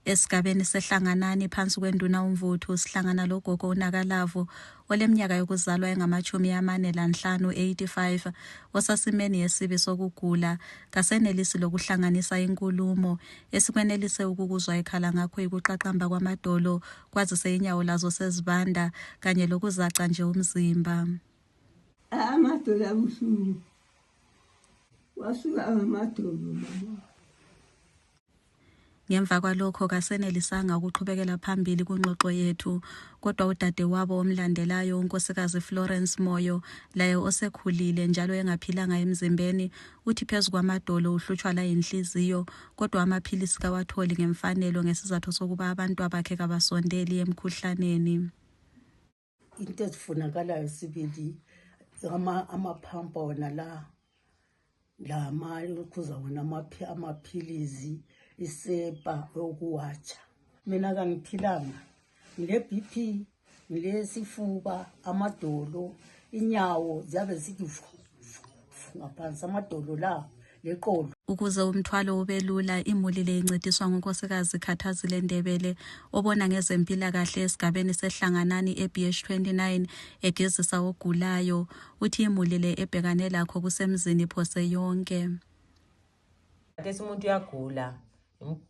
Esigabeni sehlanganani phansi kwenduna uMvuthu sihlangana logogo uNakalavu oleminyaka yokuzalwa engama-45 85 osasimeni yesibi sokugula kasenelisi lokuhlanganisa inkulumo esikwenelise ukukuzwa ekhala ngakho ikuqaqamba kwamadolo kwazise inyawo lazo sezibanda kanye lokuzaca nje umzimba. Amadolo abuhlungu wasuka amadolo mama. Ngemva kwalokho kasenelisanga ukuqhubekela phambili kungxoxo yethu kodwa udadewabo omlandelayo unkosikazi Florence Moyo laye osekhulile njalo engaphilanga emzimbeni uthi phezu kwamadolo uhlutshwa la inhliziyo kodwa amaphilisi kawatholi ngemfanelo ngesizathu sokuba abantu abakhe kabasondeli emkhuhlaneni. Into ezifunakalayo sibili amaphampa wona la ukhuza wona amaphilisi isepa okuwatsha. Mina kangiphilanga ngile BP ngile sifuba amadolo inyawo ziyabe zithi ngaphansi amadolo la leqolo. Ukuze umthwalo ubelula imuli le incediswa ngunkosikazi Khathazile Ndebele obona ngezempilakahle esigabeni sehlanganani eBH29 egezisa ogulayo uthi imuli le ebhekane lakho kusemzini phose yonke. Umuntu uyagula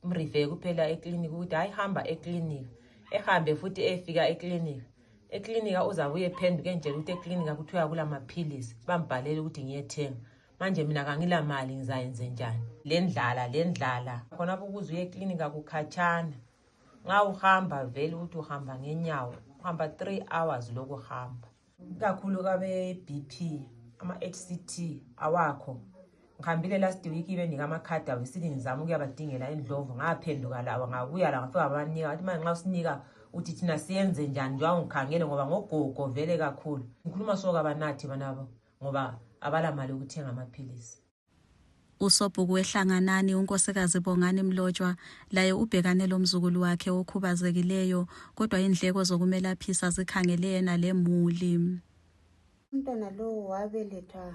umrive kuphela eklinika ukuthi ayihamba eklinika ehambe futhi efika eklinika uzabuye phenduke nje ukuthi eklinika kuthiwa kula maphilisi bambhalele ukuthi ngiyethenga. Manje mina kangila mali ngizayenze njani? Lendlala khona ukuze eklinika kukhatshana. Nga uhamba vele ukuthi uhamba ngenyawo uhamba 3 hours lokuhamba. Kakhulu kabe BP ama HCT awakho. Ngihambile last week benika amakhadi awesithi ngizama ukuyabadingela endlovu ngaphenduka lawa ngabuya la ngafika abanika athi manje nxa usinika uthi thina siyenze njani njengoba ngikhangele ngoba ngogogo vele kakhulu ngikhuluma soka banathi banabo ngoba abala mali ukuthenga amaphilisi. Usobhuku ehlanganani unkosikazi Bongani Mlotshwa laye ubhekane lomzukulu wakhe okhubazekileyo kodwa indleko zokumelaphisa zikhangele yena lemuli. Umntwana lo wabelethwa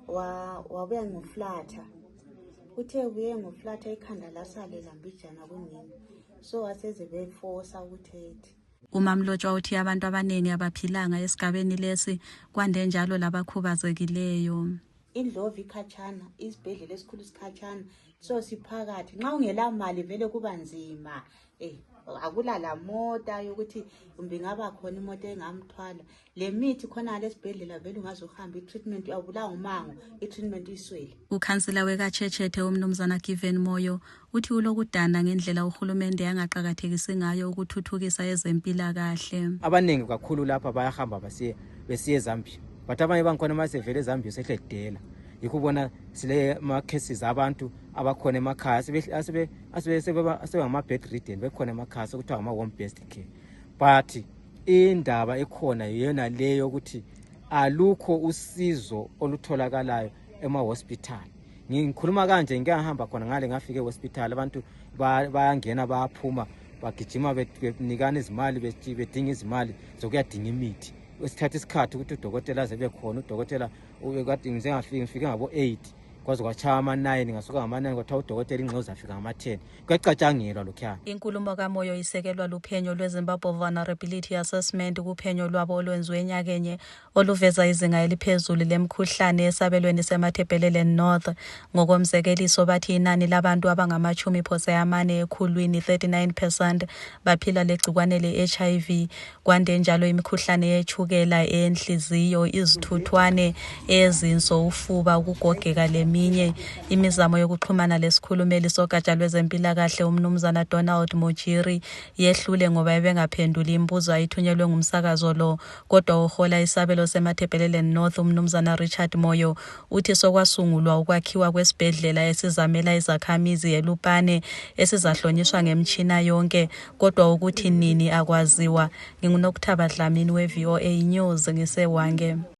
wabuya ngoflatha. Uthe ubuye ngoflatha ikhanda lasale lambijana kunini. So waseze beforce ukuthethe. Umamlotshwa uthi abantu abaningi abaphilanga esigabeni lesi kwande njalo labakhubazekileyo. Indlovu ikhatshana, isibhedlela esikhulu sikhatshana. So siphakathi nxa ungela mali vele kuba nzima. Akula la mota yokuthi kumbe ngaba khona imoto engamthwala. Le mithi khona lesibhedlela vele ungazohamba itreatment uyabulawa umango itreatment iswele. Ukhansela wekaChechethe umnumzana Given Moyo uthi ulokudana ngendlela uhulumende yangaqhakathekisi ngayo ukuthuthukisa ezempilakahle. Abaningi kakhulu lapha bayahamba besiye Zambia. But abanye bangikhona masevele eZambia sehledela. Yikubona sile ma cases abantu abakhona emakhaya asebama bedridden bekhona emakhaya okuthiwa ama home based care. But indaba ekhona yena leyo ukuthi alukho usizo olutholakalayo ema hospital. Ngikhuluma kanje ngiyahamba khona ngale ngafike hospital abantu bayangena bayaphuma bagijima benikana izimali bedinga izimali zokuyadinga imithi. Isikhathi isikhathi ukuthi udokotela aze khona udokotela ubekade ngizengafike ngabo 8 kwaze kwachaya ama-9 ngasuka ngama-9 kwathiwa udokotela ingxoza afika ngama-10 kuyacatshangelwa lokhuyana. Inkulumo kaMoyo isekelwa luphenyo lweZimbabwe Vulnerability Assessment kuphenyo lwabo olwenziwe enyakenye oluveza izinga eliphezulu lemkhuhlane esabelweni seMatabeleland North. Ngokomzekeliso bathi inani labantu abangama-40 ekhulwini 39% baphila legcikwane le-HIV kwande njalo imikhuhlane yetshukela enhliziyo izithuthwane ezinso ufuba ukugogeka leminye. Imizamo yokuxhumana lesikhulumeli sogatsha lwezempilakahle umnumzana Donald Mojiri yehlule ngoba ebengaphenduli imibuzo ayithunyelwe ngumsakazo lo kodwa uhola isabelo seMatabeleland North umnumzana Richard Moyo uthi sokwasungulwa ukwakhiwa kwesibhedlela esizamela izakhamizi eLupane esizahlonyiswa ngemtshina yonke kodwa ukuthi nini akwaziwa. NginguNokuthaba Dlamini we VOA News ngiseWange.